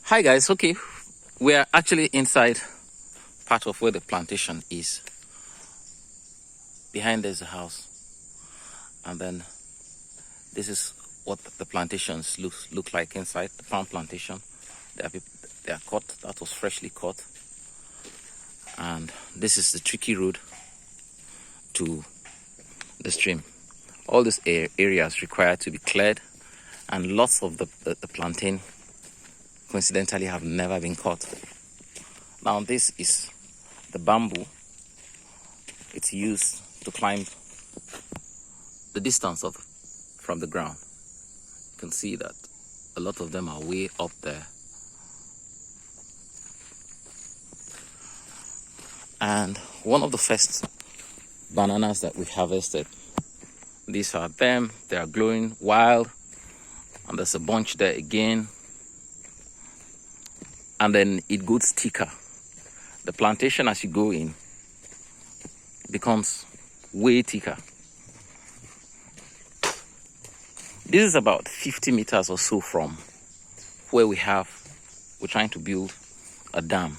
Hi guys, okay, we are actually inside part of where the plantation is. Behind there's a house, and then this is what the plantations look like inside the palm plantation. They are cut. That was freshly cut, and this is the tricky road to the stream. All these areas require to be cleared, and lots of the plantain coincidentally have never been cut. Now this is the bamboo. It's used to climb the distance from the ground. You can see that a lot of them are way up there. And one of the first bananas that we harvested, these are them. They are glowing wild, and there's a bunch there again. And then it goes thicker. The plantation, as you go in, becomes way thicker. This is about 50 meters or so from where we're trying to build a dam.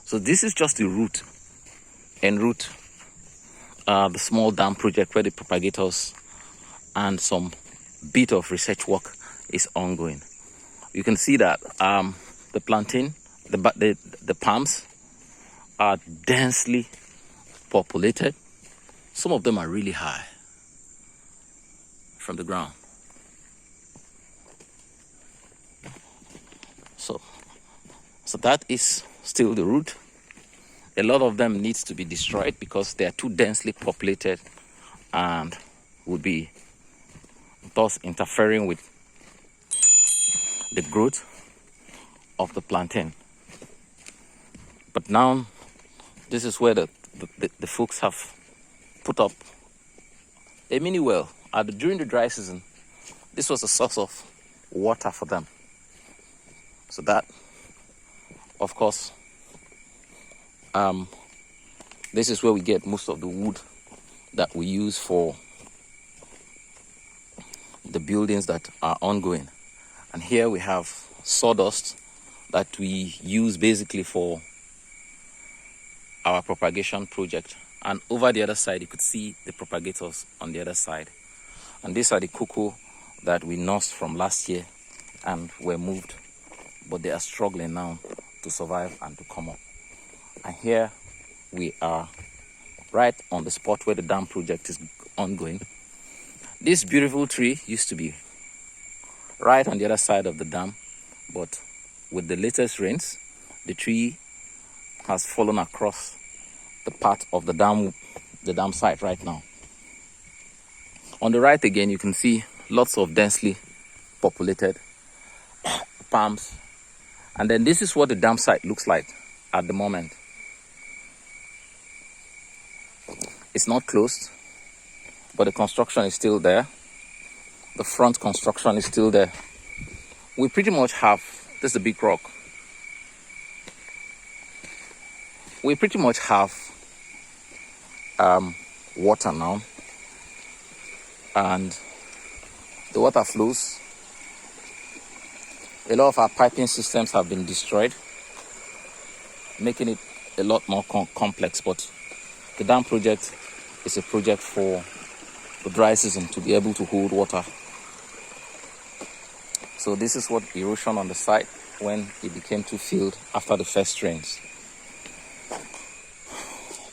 So this is just the route, en route, the small dam project where the propagators and some bit of research work is ongoing. You can see that the plantain, the palms are densely populated. Some of them are really high from the ground. So that is still the route. A lot of them needs to be destroyed because they are too densely populated and would be thus interfering with the growth of the plantain. But now this is where the folks have put up a mini well. During the dry season, this was a source of water for them. So that, of course, this is where we get most of the wood that we use for the buildings that are ongoing. And here we have sawdust that we use basically for our propagation project. And over the other side, you could see the propagators on the other side. And these are the cocoa that we nursed from last year and were moved, but they are struggling now to survive and to come up. And here we are right on the spot where the dam project is ongoing. This beautiful tree used to be right on the other side of the dam, but with the latest rains, the tree has fallen across the part of the dam site right now. On the right again, you can see lots of densely populated palms. And then this is what the dam site looks like at the moment. It's not closed, but the construction is still there. The front construction is still there. We pretty much have, this is a big rock. We pretty much have water now, and the water flows. A lot of our piping systems have been destroyed, making it a lot more complex, but the dam project is a project for the dry season to be able to hold water. So this is what erosion on the site when it became too filled after the first rains.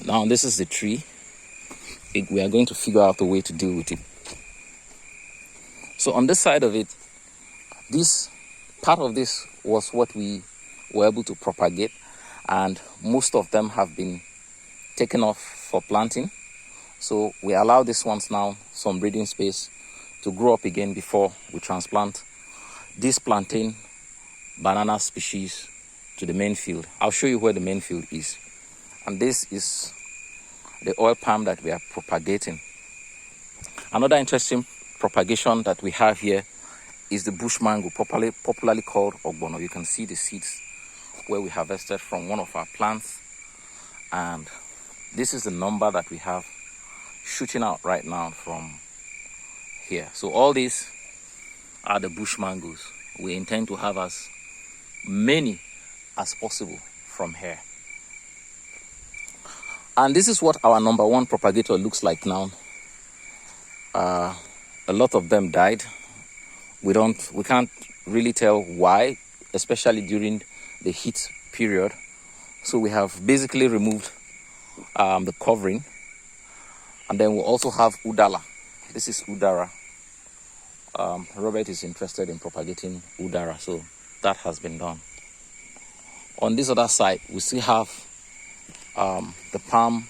Now this is the tree. We are going to figure out a way to deal with it. So on this side of it, this part of this was what we were able to propagate, and most of them have been taken off for planting. So we allow these ones now some breeding space to grow up again before we transplant this plantain banana species to the main field. I'll show you where the main field is. And this is the oil palm that we are propagating. Another interesting propagation that we have here is the bush mango, popularly called ogbono. You can see the seeds where we harvested from one of our plants, and this is the number that we have shooting out right now from here. So all these are the bush mangoes we intend to have as many as possible from here. And this is what our number one propagator looks like now. A lot of them died. We can't really tell why, especially during the heat period. So we have basically removed the covering, and then we'll also have udala. This is udara. Robert is interested in propagating udara, so that has been done. On this other side, we still have the palm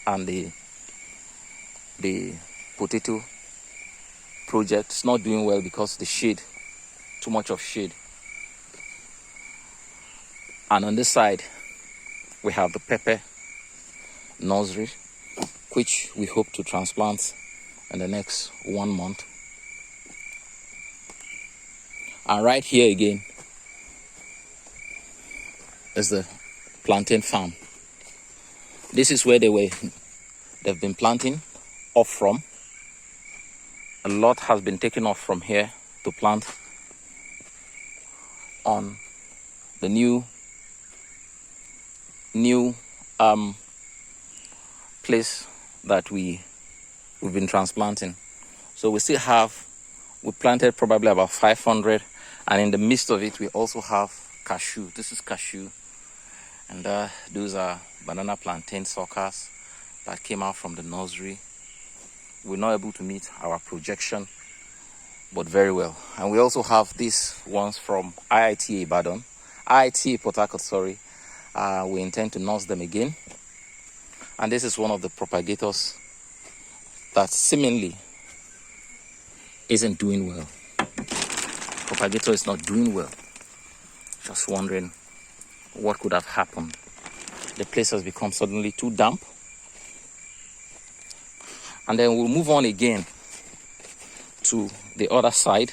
and the potato project. It's not doing well because the shade, too much of shade. And on this side, we have the pepper nursery, which we hope to transplant in the next 1 month. And right here again is the plantain farm. This is where they've been planting off from. A lot has been taken off from here to plant on the new place that we've been transplanting. So we planted probably about 500, and in the midst of it we also have cashew. This is cashew, and those are banana plantain suckers that came out from the nursery. We're not able to meet our projection, but very well. And we also have these ones from IITA Ibadan, IITA Port Harcourt, sorry. We intend to nurse them again. And this is one of the propagators that seemingly isn't doing well. Propagator is not doing well. Just wondering what could have happened. The place has become suddenly too damp. And then we'll move on again to the other side.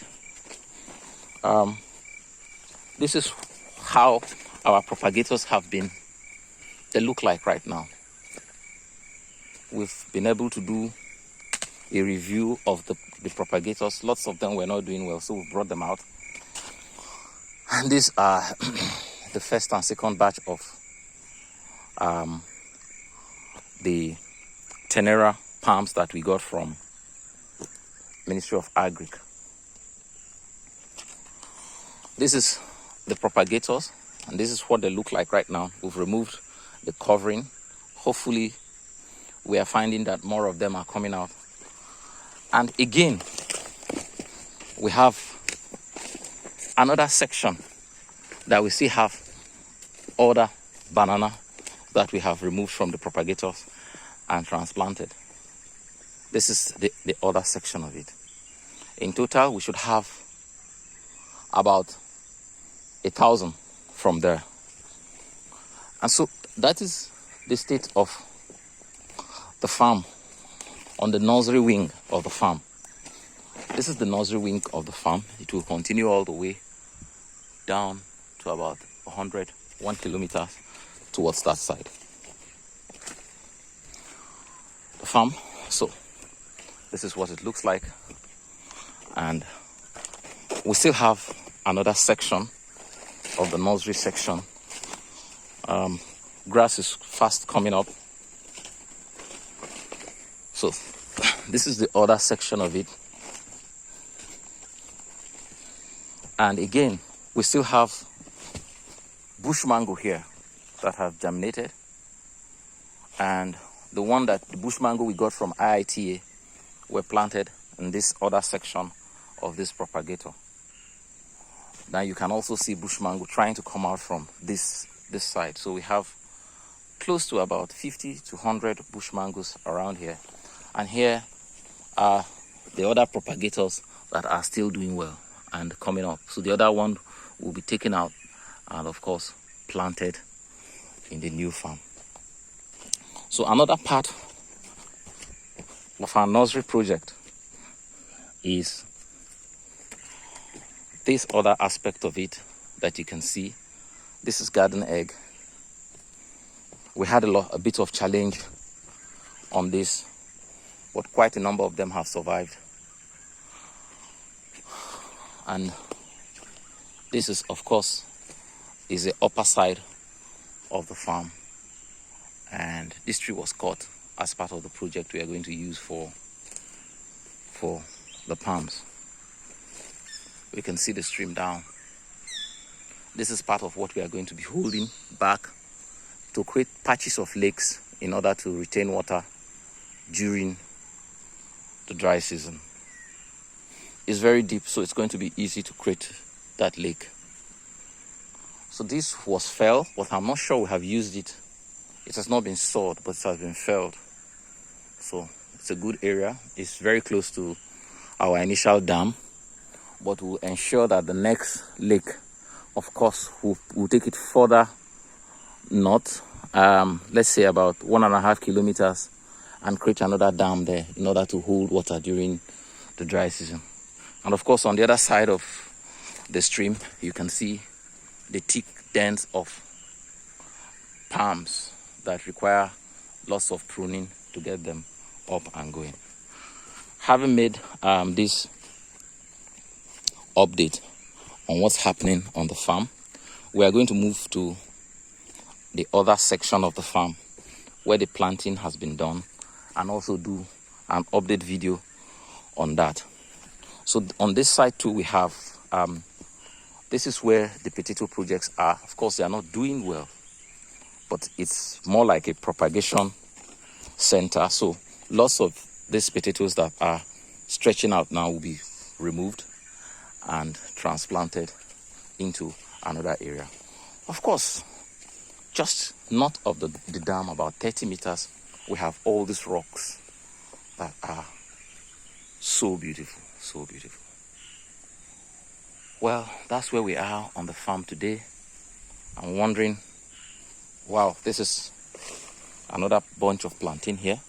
This is how our propagators they look like right now. We've been able to do a review of the propagators. Lots of them were not doing well, so we brought them out. And these are the first and second batch of the Tenera palms that we got from Ministry of Agric. This is the propagators, and this is what they look like right now. We've removed the covering. Hopefully we are finding that more of them are coming out. And again, we have another section that we still have other banana that we have removed from the propagators and transplanted. This is the other section of it. In total, we should have about 1,000 from there. And so that is the state of the farm on the nursery wing of the farm. This is the nursery wing of the farm. It will continue all the way down to about 1 kilometer towards that side. The farm. So this is what it looks like. And we still have another section of the nursery section. Grass is fast coming up. So this is the other section of it. And again, we still have bush mango here that have germinated. And the bush mango we got from IITA were planted in this other section of this propagator. Now you can also see bush mango trying to come out from this side. So we have close to about 50 to 100 bush mangoes around here. And here are the other propagators that are still doing well and coming up. So the other one will be taken out and of course planted in the new farm. So another part of our nursery project is this other aspect of it that you can see. This is garden egg. We had a bit of challenge on this, but quite a number of them have survived. And this is, of course, is the upper side of the farm, and this tree was cut as part of the project we are going to use for the palms. We can see the stream down. This is part of what we are going to be holding back to create patches of lakes in order to retain water during the dry season. It's very deep, so it's going to be easy to create that lake. So this was felled, but I'm not sure we have used it. It has not been sawed, but it has been felled. So it's a good area. It's very close to our initial dam, but we'll ensure that the next lake, of course, we'll take it further north, let's say about 1.5 kilometers, and create another dam there in order to hold water during the dry season. And of course, on the other side of the stream, you can see the thick dens of palms that require lots of pruning to get them up and going. Having made this update on what's happening on the farm, we are going to move to the other section of the farm where the planting has been done, and also do an update video on that. So on this side too, we have this is where the potato projects are. Of course, they are not doing well, but it's more like a propagation center. So lots of these potatoes that are stretching out now will be removed and transplanted into another area. Of course, just north of the dam, about 30 meters, we have all these rocks that are so beautiful, so beautiful. Well, that's where we are on the farm today. I'm wondering, wow, this is another bunch of plantain here.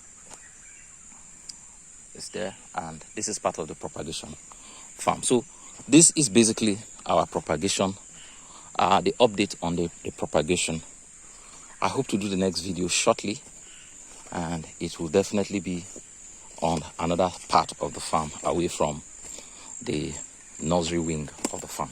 It's there, and this is part of the propagation farm. So this is basically our propagation, the update on the propagation. I hope to do the next video shortly, and it will definitely be on another part of the farm away from the nursery wing of the farm.